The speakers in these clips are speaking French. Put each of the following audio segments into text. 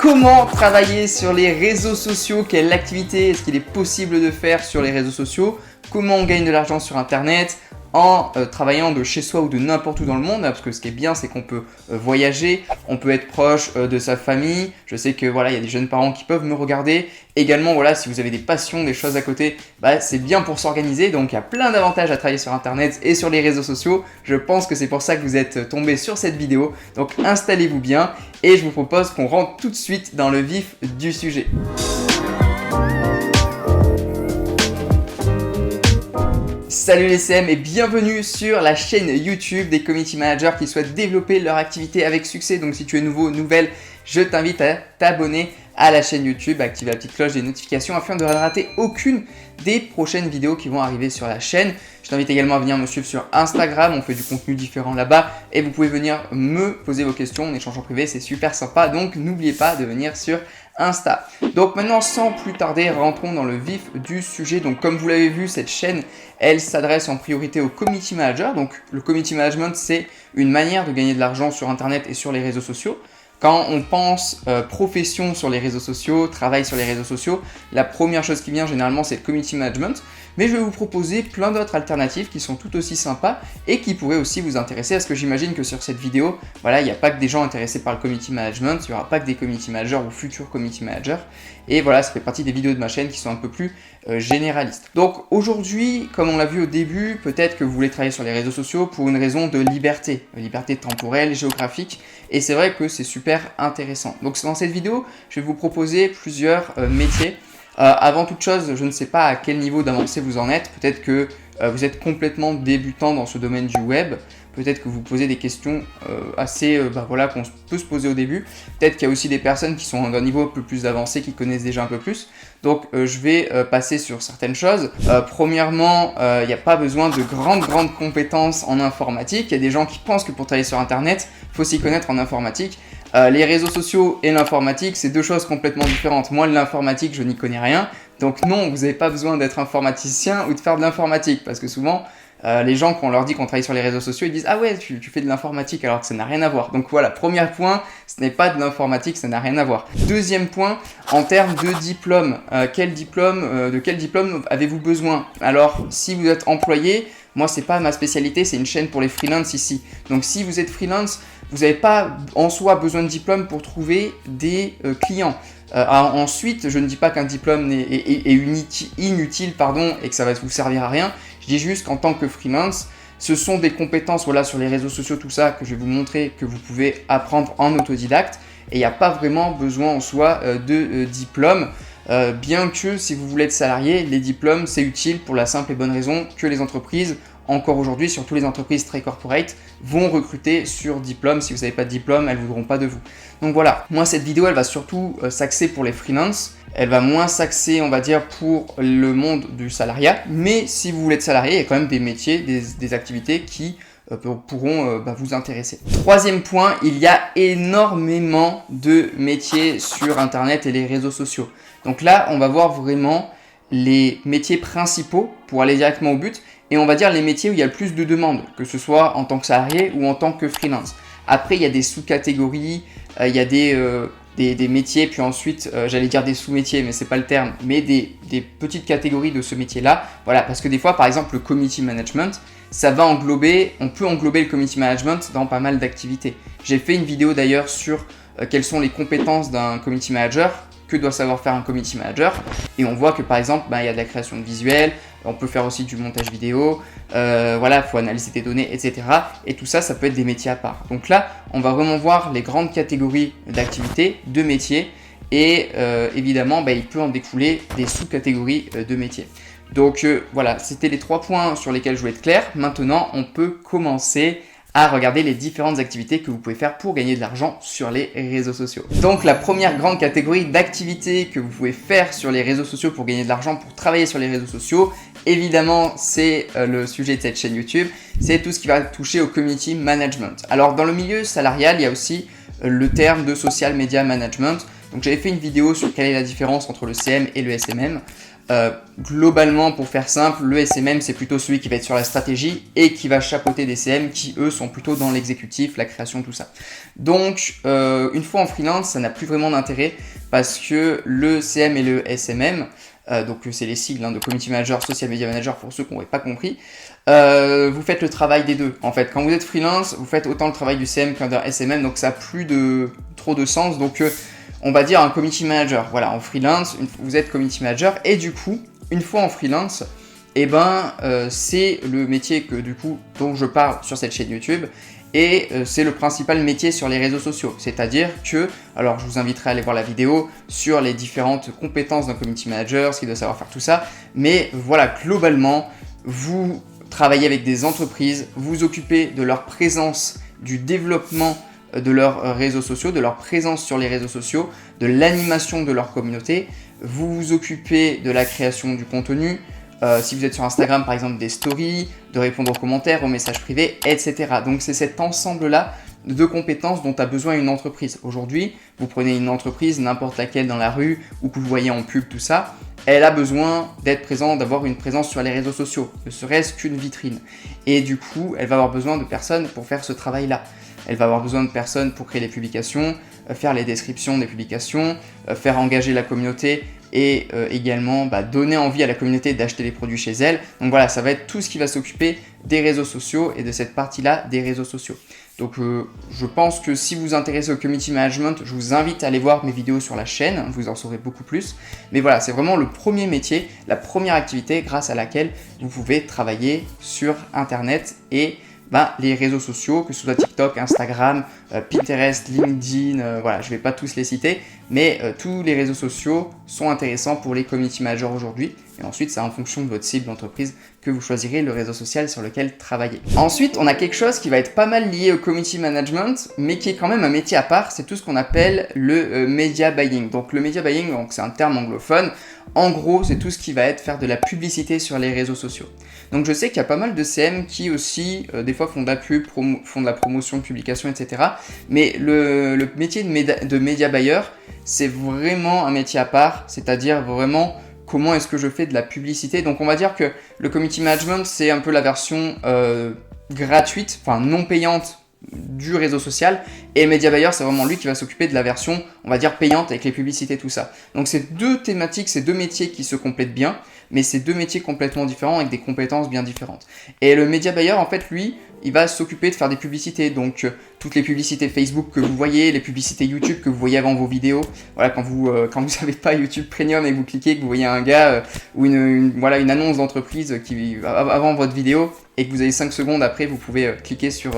Comment travailler sur les réseaux sociaux? Quelle activité est-ce qu'il est possible de faire sur les réseaux sociaux? Comment on gagne de l'argent sur internet en travaillant de chez soi ou de n'importe où dans le monde, parce que ce qui est bien, c'est qu'on peut voyager, on peut être proche de sa famille. Je sais que voilà, il y a des jeunes parents qui peuvent me regarder. Également, voilà, si vous avez des passions, des choses à côté, c'est bien pour s'organiser. Donc, il y a plein d'avantages à travailler sur internet et sur les réseaux sociaux. Je pense que c'est pour ça que vous êtes tombé sur cette vidéo. Donc, installez-vous bien et je vous propose qu'on rentre tout de suite dans le vif du sujet. Salut les CM et bienvenue sur la chaîne YouTube des community managers qui souhaitent développer leur activité avec succès. Donc si tu es nouveau, nouvelle, je t'invite à t'abonner à la chaîne YouTube, à activer la petite cloche des notifications afin de ne rater aucune des prochaines vidéos qui vont arriver sur la chaîne. Je t'invite également à venir me suivre sur Instagram, on fait du contenu différent là-bas et vous pouvez venir me poser vos questions, on échange en privé, c'est super sympa, donc n'oubliez pas de venir sur Insta. Donc maintenant, sans plus tarder, rentrons dans le vif du sujet. Donc comme vous l'avez vu, cette chaîne, elle s'adresse en priorité aux community managers. Donc le community management, c'est une manière de gagner de l'argent sur Internet et sur les réseaux sociaux. Quand on pense profession sur les réseaux sociaux, travail sur les réseaux sociaux, la première chose qui vient généralement, c'est le community management. Mais je vais vous proposer plein d'autres alternatives qui sont tout aussi sympas et qui pourraient aussi vous intéresser, parce que j'imagine que sur cette vidéo, voilà, il n'y a pas que des gens intéressés par le community management, il n'y aura pas que des community managers ou futurs community managers. Et voilà, ça fait partie des vidéos de ma chaîne qui sont un peu plus généralistes. Donc aujourd'hui, comme on l'a vu au début, peut-être que vous voulez travailler sur les réseaux sociaux pour une raison de liberté temporelle, géographique. Et c'est vrai que c'est super intéressant. Donc dans cette vidéo, je vais vous proposer plusieurs métiers. Avant toute chose, je ne sais pas à quel niveau d'avancée vous en êtes. Peut-être que vous êtes complètement débutant dans ce domaine du web. Peut-être que vous posez des questions qu'on peut se poser au début. Peut-être qu'il y a aussi des personnes qui sont d'un niveau un peu plus avancé, qui connaissent déjà un peu plus. Donc je vais passer sur certaines choses. Premièrement, il n'y a pas besoin de grandes compétences en informatique. Il y a des gens qui pensent que pour travailler sur Internet, il faut s'y connaître en informatique. Les réseaux sociaux et l'informatique, c'est deux choses complètement différentes. Moi, l'informatique, je n'y connais rien. Donc non, vous n'avez pas besoin d'être informaticien ou de faire de l'informatique. Parce que souvent, les gens, quand on leur dit qu'on travaille sur les réseaux sociaux, ils disent « Ah ouais, tu fais de l'informatique », alors que ça n'a rien à voir. Donc voilà, premier point, ce n'est pas de l'informatique, ça n'a rien à voir. Deuxième point, en termes de diplôme, de quel diplôme avez-vous besoin? Alors, si vous êtes employé, moi, c'est pas ma spécialité, c'est une chaîne pour les freelances ici. Donc si vous êtes freelance, vous n'avez pas en soi besoin de diplôme pour trouver des clients. Ensuite, je ne dis pas qu'un diplôme est inutile et que ça va vous servir à rien. Je dis juste qu'en tant que freelance, ce sont des compétences sur les réseaux sociaux, tout ça, que je vais vous montrer que vous pouvez apprendre en autodidacte. Et il n'y a pas vraiment besoin en soi de diplôme. Bien que si vous voulez être salarié, les diplômes, c'est utile pour la simple et bonne raison que les entreprises, encore aujourd'hui, surtout les entreprises très corporate, vont recruter sur diplôme. Si vous n'avez pas de diplôme, elles ne voudront pas de vous. Donc voilà, moi cette vidéo, elle va surtout s'axer pour les freelances. Elle va moins s'axer, on va dire, pour le monde du salariat. Mais si vous voulez être salarié, il y a quand même des métiers, des activités qui pourront vous intéresser. Troisième point, il y a énormément de métiers sur Internet et les réseaux sociaux. Donc là, on va voir vraiment les métiers principaux pour aller directement au but. Et on va dire les métiers où il y a le plus de demandes, que ce soit en tant que salarié ou en tant que freelance. Après, il y a des sous-catégories, il y a des métiers, puis ensuite, j'allais dire des sous-métiers, mais c'est pas le terme, mais des petites catégories de ce métier-là. Voilà, parce que des fois, par exemple, le community management, on peut englober le community management dans pas mal d'activités. J'ai fait une vidéo d'ailleurs sur quelles sont les compétences d'un community manager, que doit savoir faire un community manager, et on voit que par exemple, il y a de la création de visuels, on peut faire aussi du montage vidéo, il faut analyser des données, etc. Et tout ça, ça peut être des métiers à part. Donc là, on va vraiment voir les grandes catégories d'activités, de métiers, et évidemment, il peut en découler des sous-catégories de métiers. Donc voilà, c'était les 3 points sur lesquels je voulais être clair. Maintenant, on peut commencer à regarder les différentes activités que vous pouvez faire pour gagner de l'argent sur les réseaux sociaux. Donc la première grande catégorie d'activités que vous pouvez faire sur les réseaux sociaux pour gagner de l'argent, pour travailler sur les réseaux sociaux, évidemment c'est le sujet de cette chaîne YouTube, c'est tout ce qui va toucher au community management. Alors dans le milieu salarial, il y a aussi le terme de social media management. Donc j'avais fait une vidéo sur quelle est la différence entre le CM et le SMM. Globalement, pour faire simple, le SMM, c'est plutôt celui qui va être sur la stratégie et qui va chapeauter des CM qui, eux, sont plutôt dans l'exécutif, la création, tout ça. Donc, une fois en freelance, ça n'a plus vraiment d'intérêt parce que le CM et le SMM, donc c'est les sigles de Community Manager, Social Media Manager pour ceux qui n'auraient pas compris, vous faites le travail des deux. En fait, quand vous êtes freelance, vous faites autant le travail du CM qu'un SMM, donc ça n'a plus trop de sens. Donc, on va dire un community manager. Voilà, en freelance, vous êtes community manager et du coup, une fois en freelance, c'est le métier dont je parle sur cette chaîne YouTube et c'est le principal métier sur les réseaux sociaux. C'est-à-dire que, alors je vous inviterai à aller voir la vidéo sur les différentes compétences d'un community manager, ce qu'il doit savoir faire, tout ça. Mais voilà, globalement, vous travaillez avec des entreprises, vous occupez de leur présence, du développement de leurs réseaux sociaux, de leur présence sur les réseaux sociaux, de l'animation de leur communauté. Vous vous occupez de la création du contenu, si vous êtes sur Instagram par exemple des stories, de répondre aux commentaires, aux messages privés, etc. Donc c'est cet ensemble-là de compétences dont a besoin une entreprise. Aujourd'hui, vous prenez une entreprise, n'importe laquelle dans la rue ou que vous voyez en pub, tout ça, elle a besoin d'être présente, d'avoir une présence sur les réseaux sociaux, ne serait-ce qu'une vitrine. Et du coup, elle va avoir besoin de personnes pour faire ce travail-là. Elle va avoir besoin de personnes pour créer les publications, faire les descriptions des publications, faire engager la communauté et également donner envie à la communauté d'acheter les produits chez elle. Donc voilà, ça va être tout ce qui va s'occuper des réseaux sociaux et de cette partie-là des réseaux sociaux. Donc je pense que si vous vous intéressez au community management, je vous invite à aller voir mes vidéos sur la chaîne, vous en saurez beaucoup plus. Mais voilà, c'est vraiment le premier métier, la première activité grâce à laquelle vous pouvez travailler sur Internet et les réseaux sociaux, que ce soit TikTok, Instagram, Pinterest, LinkedIn, voilà, je ne vais pas tous les citer, mais tous les réseaux sociaux sont intéressants pour les community managers aujourd'hui. Et ensuite, c'est en fonction de votre cible d'entreprise que vous choisirez le réseau social sur lequel travailler. Ensuite, on a quelque chose qui va être pas mal lié au community management, mais qui est quand même un métier à part, c'est tout ce qu'on appelle le media buying. Donc le media buying, c'est un terme anglophone. En gros, c'est tout ce qui va être faire de la publicité sur les réseaux sociaux. Donc je sais qu'il y a pas mal de CM qui aussi, des fois, font de la pub, font de la promotion, de publication, etc. Mais le métier de media buyer, c'est vraiment un métier à part, c'est-à-dire vraiment comment est-ce que je fais de la publicité. Donc on va dire que le community management, c'est un peu la version gratuite, enfin non payante du réseau social, et Media Buyer, c'est vraiment lui qui va s'occuper de la version, on va dire, payante avec les publicités, tout ça. Donc c'est deux thématiques, c'est deux métiers qui se complètent bien, mais c'est deux métiers complètement différents avec des compétences bien différentes. Et le Media Buyer, en fait, lui, il va s'occuper de faire des publicités, donc toutes les publicités Facebook que vous voyez, les publicités YouTube que vous voyez avant vos vidéos. Voilà, quand vous n'avez pas YouTube Premium et que vous cliquez, que vous voyez un gars ou une annonce d'entreprise qui avant votre vidéo et que vous avez 5 secondes après, vous pouvez cliquer sur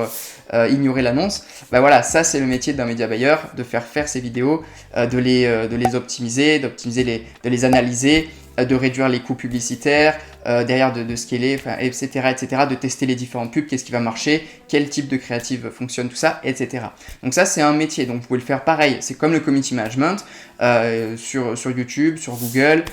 ignorer l'annonce. Voilà, ça c'est le métier d'un media buyer, de faire ces vidéos, de les optimiser, de les analyser, de réduire les coûts publicitaires, derrière de scaler, etc., de tester les différentes pubs, qu'est-ce qui va marcher, quel type de créative fonctionne, tout ça, etc. Donc ça, c'est un métier, donc vous pouvez le faire pareil, c'est comme le community management, sur YouTube, sur Google,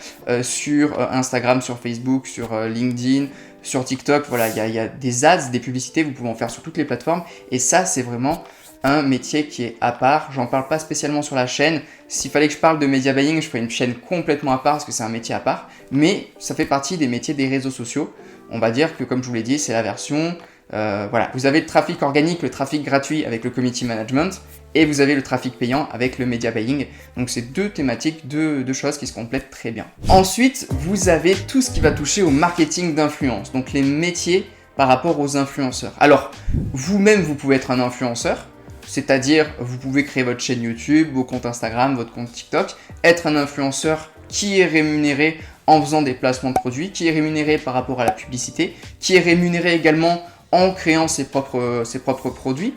sur Instagram, sur Facebook, sur LinkedIn, sur TikTok, voilà, il y a des ads, des publicités, vous pouvez en faire sur toutes les plateformes, et ça, c'est vraiment un métier qui est à part. J'en parle pas spécialement sur la chaîne. S'il fallait que je parle de media buying, je ferais une chaîne complètement à part parce que c'est un métier à part. Mais ça fait partie des métiers des réseaux sociaux. On va dire que, comme je vous l'ai dit, c'est la version... voilà, vous avez le trafic organique, le trafic gratuit avec le community management et vous avez le trafic payant avec le media buying. Donc c'est deux thématiques, deux choses qui se complètent très bien. Ensuite, vous avez tout ce qui va toucher au marketing d'influence. Donc les métiers par rapport aux influenceurs. Alors, vous-même, vous pouvez être un influenceur. C'est-à-dire, vous pouvez créer votre chaîne YouTube, vos comptes Instagram, votre compte TikTok, être un influenceur qui est rémunéré en faisant des placements de produits, qui est rémunéré par rapport à la publicité, qui est rémunéré également en créant ses propres produits.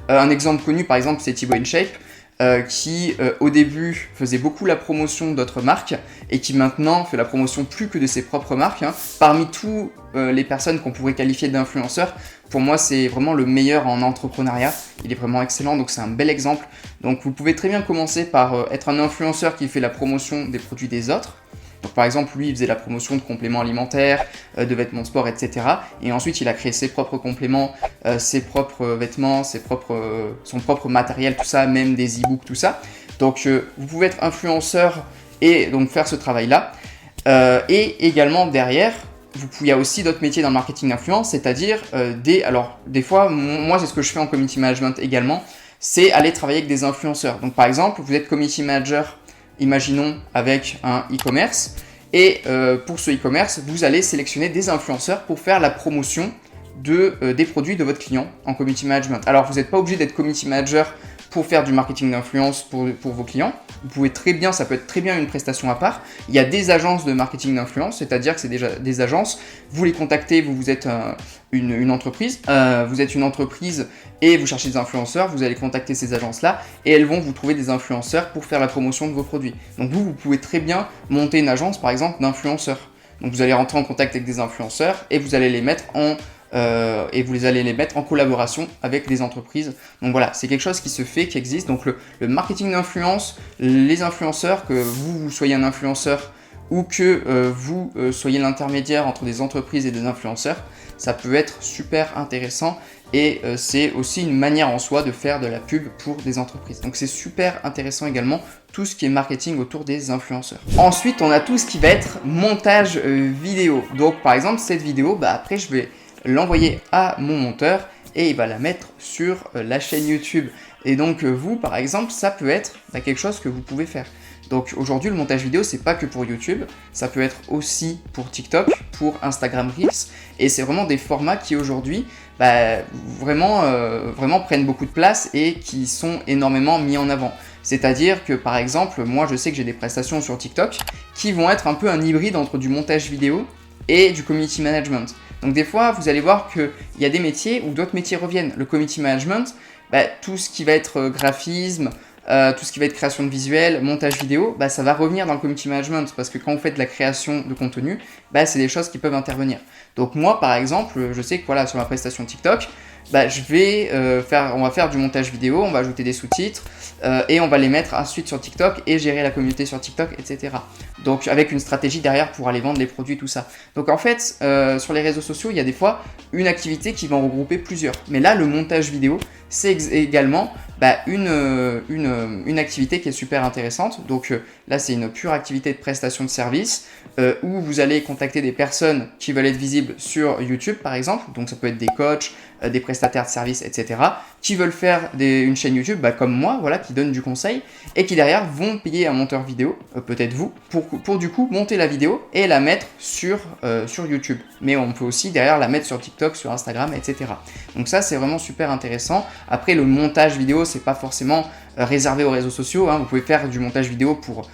Un exemple connu, par exemple, c'est Thibaut InShape, qui au début faisait beaucoup la promotion d'autres marques et qui maintenant fait la promotion plus que de ses propres marques. Parmi tous les personnes qu'on pourrait qualifier d'influenceurs, pour moi c'est vraiment le meilleur en entrepreneuriat, il est vraiment excellent, donc c'est un bel exemple. Donc vous pouvez très bien commencer par être un influenceur qui fait la promotion des produits des autres. Donc par exemple, lui, il faisait la promotion de compléments alimentaires, de vêtements de sport, etc. Et ensuite, il a créé ses propres compléments, ses propres vêtements, son propre matériel, tout ça, même des e-books, tout ça. Donc vous pouvez être influenceur et donc faire ce travail-là. Et également derrière, il y a aussi d'autres métiers dans le marketing d'influence, c'est-à-dire alors des fois, moi c'est ce que je fais en community management également, c'est aller travailler avec des influenceurs. Donc par exemple, vous êtes community manager, imaginons avec un e-commerce, et pour ce e-commerce, vous allez sélectionner des influenceurs pour faire la promotion des produits de votre client en community management. Alors vous n'êtes pas obligé d'être community manager pour faire du marketing d'influence pour vos clients. Vous pouvez très bien, ça peut être très bien une prestation à part. Il y a des agences de marketing d'influence, c'est-à-dire que c'est déjà des agences, vous les contactez, vous êtes une entreprise, vous êtes une entreprise et vous cherchez des influenceurs, vous allez contacter ces agences-là et elles vont vous trouver des influenceurs pour faire la promotion de vos produits. Donc vous pouvez très bien monter une agence par exemple d'influenceurs. Donc vous allez rentrer en contact avec des influenceurs et vous allez les mettre en collaboration avec des entreprises. Donc voilà, c'est quelque chose qui se fait, qui existe. Donc le marketing d'influence, les influenceurs, que vous soyez un influenceur ou que vous soyez l'intermédiaire entre des entreprises et des influenceurs, ça peut être super intéressant et c'est aussi une manière en soi de faire de la pub pour des entreprises. Donc c'est super intéressant également tout ce qui est marketing autour des influenceurs. Ensuite, on a tout ce qui va être montage vidéo. Donc par exemple, cette vidéo, après je vais l'envoyer à mon monteur et il va la mettre sur la chaîne YouTube. Et donc vous, par exemple, ça peut être quelque chose que vous pouvez faire. Donc aujourd'hui, le montage vidéo, c'est pas que pour YouTube, ça peut être aussi pour TikTok, pour Instagram Reels, et c'est vraiment des formats qui aujourd'hui vraiment prennent beaucoup de place et qui sont énormément mis en avant. C'est-à-dire que par exemple, moi je sais que j'ai des prestations sur TikTok qui vont être un peu un hybride entre du montage vidéo et du community management. Donc des fois, vous allez voir qu'il y a des métiers où d'autres métiers reviennent. Le community management, tout ce qui va être graphisme, tout ce qui va être création de visuels, montage vidéo, ça va revenir dans le community management parce que quand vous faites de la création de contenu, c'est des choses qui peuvent intervenir. Donc moi, par exemple, je sais que voilà, sur ma prestation TikTok, on va faire du montage vidéo, on va ajouter des sous-titres et on va les mettre ensuite sur TikTok et gérer la communauté sur TikTok, etc. Donc avec une stratégie derrière pour aller vendre les produits, tout ça. Donc en fait, sur les réseaux sociaux, il y a des fois une activité qui va en regrouper plusieurs. Mais là, le montage vidéo, c'est également une activité qui est super intéressante. Donc là, c'est une pure activité de prestation de service où vous allez contacter des personnes qui veulent être visibles sur YouTube, par exemple. Donc ça peut être des coachs, des prestataires de services, etc. qui veulent faire une chaîne YouTube comme moi, voilà, qui donne du conseil et qui derrière vont payer un monteur vidéo, peut-être vous, pour du coup monter la vidéo et la mettre sur YouTube. Mais on peut aussi derrière la mettre sur TikTok, sur Instagram, etc. Donc ça, c'est vraiment super intéressant. Après, le montage vidéo, c'est pas forcément réservé aux réseaux sociaux, hein. Vous pouvez faire du montage vidéo pour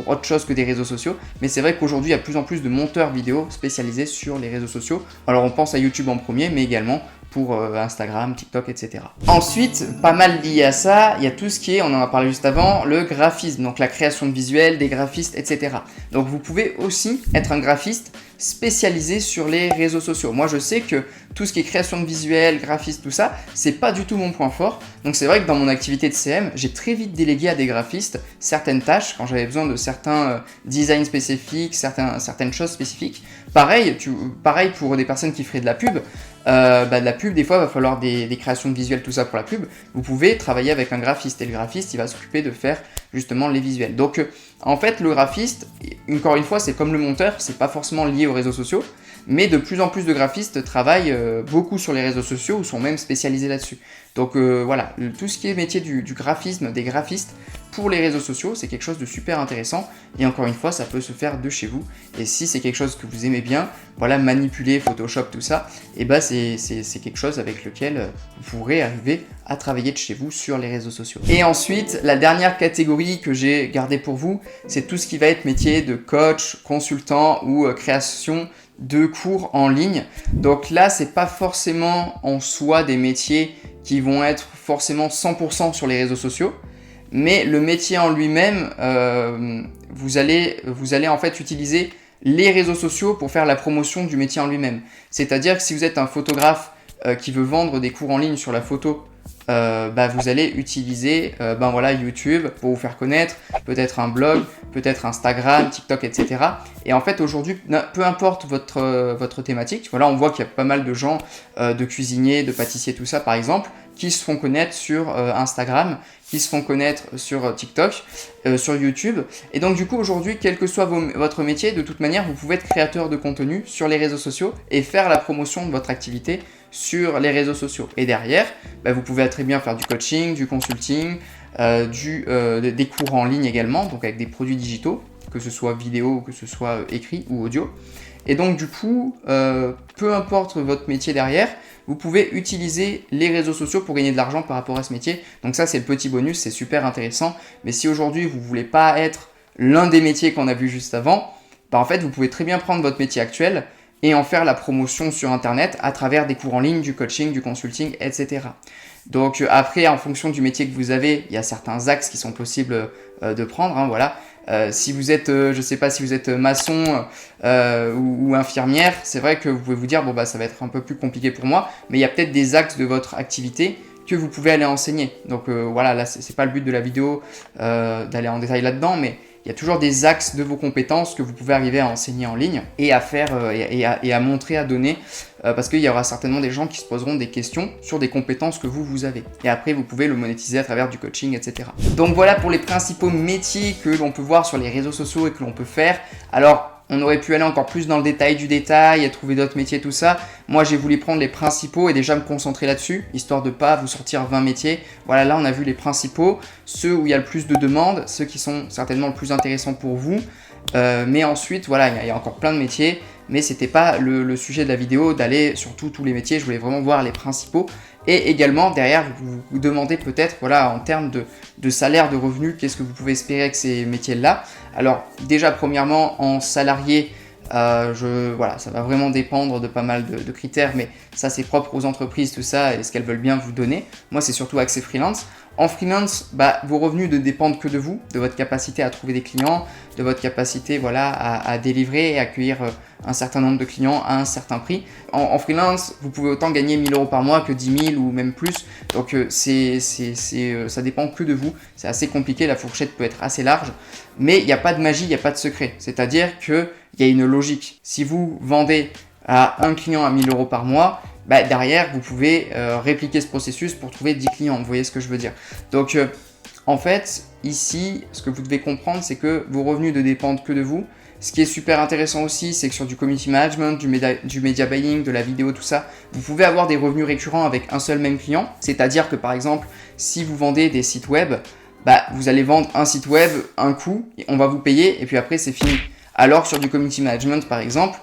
autre chose que des réseaux sociaux, mais c'est vrai qu'aujourd'hui, il y a de plus en plus de monteurs vidéo spécialisés sur les réseaux sociaux. Alors on pense à YouTube en premier, mais également pour Instagram, TikTok, etc. Ensuite, pas mal lié à ça, il y a tout ce qui est, on en a parlé juste avant, le graphisme, donc la création de visuels, des graphistes, etc. Donc vous pouvez aussi être un graphiste spécialisé sur les réseaux sociaux. Moi, je sais que tout ce qui est création de visuels, graphisme, tout ça, c'est pas du tout mon point fort. Donc c'est vrai que dans mon activité de CM, j'ai très vite délégué à des graphistes certaines tâches quand j'avais besoin de certains designs spécifiques, certaines choses spécifiques. Pareil pour des personnes qui feraient de la pub. De la pub, des fois, il va falloir des créations de visuels, tout ça pour la pub. Vous pouvez travailler avec un graphiste et le graphiste, il va s'occuper de faire justement les visuels. Donc, en fait, le graphiste, encore une fois, c'est comme le monteur, c'est pas forcément lié aux réseaux sociaux, mais de plus en plus de graphistes travaillent beaucoup sur les réseaux sociaux ou sont même spécialisés là-dessus. Donc voilà, tout ce qui est métier du graphisme, des graphistes pour les réseaux sociaux, c'est quelque chose de super intéressant et encore une fois, ça peut se faire de chez vous. Et si c'est quelque chose que vous aimez bien, voilà, manipuler Photoshop, tout ça, et c'est quelque chose avec lequel vous pourrez arriver à travailler de chez vous sur les réseaux sociaux. Et ensuite, la dernière catégorie que j'ai gardée pour vous, c'est tout ce qui va être métier de coach, consultant ou création de cours en ligne. Donc là, c'est pas forcément en soi des métiers qui vont être forcément 100% sur les réseaux sociaux, mais le métier en lui-même, vous allez en fait utiliser les réseaux sociaux pour faire la promotion du métier en lui-même. C'est-à-dire que si vous êtes un photographe qui veut vendre des cours en ligne sur la photo, vous allez utiliser YouTube pour vous faire connaître, peut-être un blog, peut-être Instagram, TikTok, etc. Et en fait aujourd'hui, peu importe votre thématique, voilà, on voit qu'il y a pas mal de gens, de cuisiniers, de pâtissiers, tout ça par exemple, qui se font connaître sur Instagram, qui se font connaître sur TikTok, sur YouTube. Et donc du coup aujourd'hui, quel que soit votre métier, de toute manière, vous pouvez être créateur de contenu sur les réseaux sociaux et faire la promotion de votre activité sur les réseaux sociaux. Et derrière, vous pouvez très bien faire du coaching, du consulting, des cours en ligne également, donc avec des produits digitaux, que ce soit vidéo, que ce soit écrit ou audio. Et donc du coup, peu importe votre métier derrière, vous pouvez utiliser les réseaux sociaux pour gagner de l'argent par rapport à ce métier. Donc ça, c'est le petit bonus, c'est super intéressant. Mais si aujourd'hui, vous ne voulez pas être l'un des métiers qu'on a vu juste avant, en fait, vous pouvez très bien prendre votre métier actuel et en faire la promotion sur Internet à travers des cours en ligne, du coaching, du consulting, etc. Donc après, en fonction du métier que vous avez, il y a certains axes qui sont possibles de prendre. Voilà. Si vous êtes, je ne sais pas si vous êtes maçon ou infirmière, c'est vrai que vous pouvez vous dire ça va être un peu plus compliqué pour moi, mais il y a peut-être des axes de votre activité que vous pouvez aller enseigner. Donc voilà, là c'est pas le but de la vidéo d'aller en détail là-dedans, mais il y a toujours des axes de vos compétences que vous pouvez arriver à enseigner en ligne et à faire et à montrer, à donner, parce qu'il y aura certainement des gens qui se poseront des questions sur des compétences que vous avez. Et après, vous pouvez le monétiser à travers du coaching, etc. Donc voilà pour les principaux métiers que l'on peut voir sur les réseaux sociaux et que l'on peut faire. Alors, on aurait pu aller encore plus dans le détail du détail, trouver d'autres métiers, tout ça. Moi, j'ai voulu prendre les principaux et déjà me concentrer là-dessus, histoire de ne pas vous sortir 20 métiers. Voilà, là, on a vu les principaux, ceux où il y a le plus de demandes, ceux qui sont certainement le plus intéressants pour vous. Mais ensuite, voilà, il y a encore plein de métiers, mais c'était pas le sujet de la vidéo d'aller sur tous les métiers. Je voulais vraiment voir les principaux. Et également, derrière, vous vous demandez peut-être, voilà, en termes de salaire, de revenus, qu'est-ce que vous pouvez espérer avec ces métiers-là. Alors, déjà, premièrement, en salarié, voilà, ça va vraiment dépendre de pas mal de critères, mais ça, c'est propre aux entreprises, tout ça, et ce qu'elles veulent bien vous donner. Moi, c'est surtout axé freelance. En freelance, vos revenus ne dépendent que de vous, de votre capacité à trouver des clients, de votre capacité à délivrer et accueillir un certain nombre de clients à un certain prix. En freelance, vous pouvez autant gagner 1 000 € par mois que 10 000 ou même plus. Donc ça dépend que de vous. C'est assez compliqué, la fourchette peut être assez large. Mais il n'y a pas de magie, il n'y a pas de secret. C'est-à-dire qu'il y a une logique. Si vous vendez à un client à 1 000 € par mois, derrière, vous pouvez répliquer ce processus pour trouver 10 clients. Vous voyez ce que je veux dire? Donc, en fait, ici, ce que vous devez comprendre, c'est que vos revenus ne dépendent que de vous. Ce qui est super intéressant aussi, c'est que sur du community management, du media buying, de la vidéo, tout ça, vous pouvez avoir des revenus récurrents avec un seul même client. C'est-à-dire que par exemple, si vous vendez des sites web, vous allez vendre un site web, un coup, on va vous payer et puis après c'est fini. Alors sur du community management par exemple,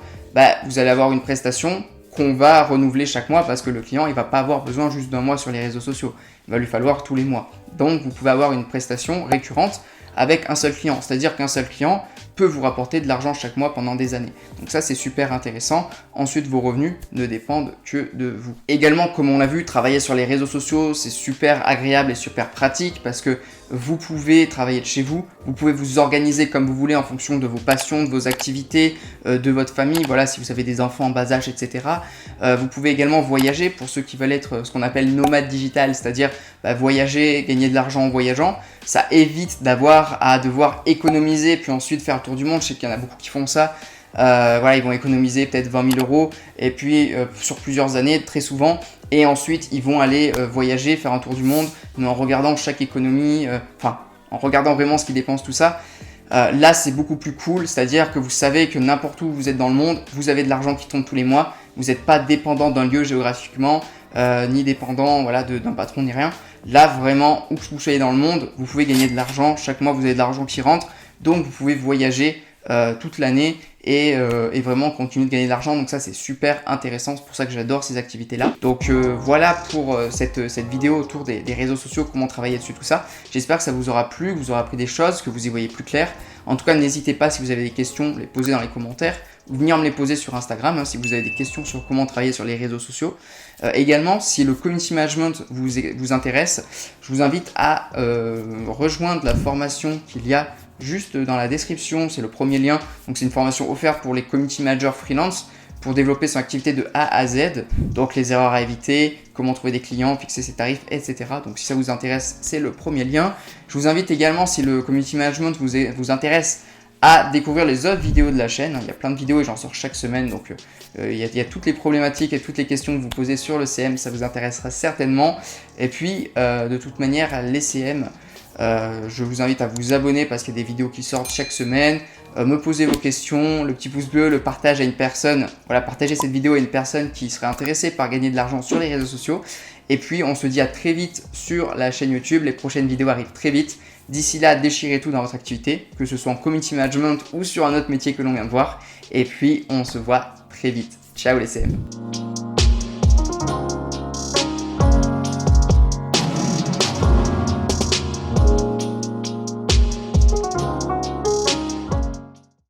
vous allez avoir une prestation qu'on va renouveler chaque mois parce que le client il va pas avoir besoin juste d'un mois sur les réseaux sociaux. Il va lui falloir tous les mois. Donc vous pouvez avoir une prestation récurrente avec un seul client. C'est-à-dire qu'un seul client peut vous rapporter de l'argent chaque mois pendant des années. Donc ça, c'est super intéressant. Ensuite, vos revenus ne dépendent que de vous. Également, comme on l'a vu, travailler sur les réseaux sociaux, c'est super agréable et super pratique parce que vous pouvez travailler de chez vous, vous pouvez vous organiser comme vous voulez en fonction de vos passions, de vos activités, de votre famille, voilà, si vous avez des enfants en bas âge, etc. Vous pouvez également voyager pour ceux qui veulent être ce qu'on appelle nomade digital, c'est-à-dire voyager, gagner de l'argent en voyageant. Ça évite d'avoir à devoir économiser puis ensuite faire le tour du monde. Je sais qu'il y en a beaucoup qui font ça. Voilà, ils vont économiser peut-être 20 000 € et puis sur plusieurs années, très souvent. Et ensuite, ils vont aller voyager, faire un tour du monde, mais en regardant chaque économie, en regardant vraiment ce qu'ils dépensent, tout ça. Là, c'est beaucoup plus cool, c'est-à-dire que vous savez que n'importe où vous êtes dans le monde, vous avez de l'argent qui tombe tous les mois. Vous n'êtes pas dépendant d'un lieu géographiquement, ni dépendant d'un patron, ni rien. Là, vraiment, où que vous soyez dans le monde, vous pouvez gagner de l'argent. Chaque mois, vous avez de l'argent qui rentre. Donc, vous pouvez voyager toute l'année et vraiment continuer de gagner de l'argent. Donc ça, c'est super intéressant. C'est pour ça que j'adore ces activités-là. Donc voilà pour cette vidéo autour des réseaux sociaux, comment travailler dessus, tout ça. J'espère que ça vous aura plu, que vous aurez appris des choses, que vous y voyez plus clair. En tout cas, n'hésitez pas, si vous avez des questions, les poser dans les commentaires ou venir me les poser sur Instagram si vous avez des questions sur comment travailler sur les réseaux sociaux. Également, si le community management vous intéresse, je vous invite à rejoindre la formation qu'il y a juste dans la description. C'est le premier lien. Donc c'est une formation offerte pour les community managers freelance pour développer son activité de A à Z. Donc les erreurs à éviter, comment trouver des clients, fixer ses tarifs, etc. Donc si ça vous intéresse, c'est le premier lien. Je vous invite également, si le community management vous intéresse, à découvrir les autres vidéos de la chaîne. Il y a plein de vidéos et j'en sors chaque semaine, donc il y a toutes les problématiques et toutes les questions que vous posez sur le CM, ça vous intéressera certainement. Et puis de toute manière, les CM, je vous invite à vous abonner parce qu'il y a des vidéos qui sortent chaque semaine. Me poser vos questions, le petit pouce bleu, le partage à une personne. Voilà, partagez cette vidéo à une personne qui serait intéressée par gagner de l'argent sur les réseaux sociaux. Et puis on se dit à très vite sur la chaîne YouTube. Les prochaines vidéos arrivent très vite. D'ici là, déchirez tout dans votre activité, que ce soit en community management ou sur un autre métier que l'on vient de voir. Et puis on se voit très vite. Ciao les CM.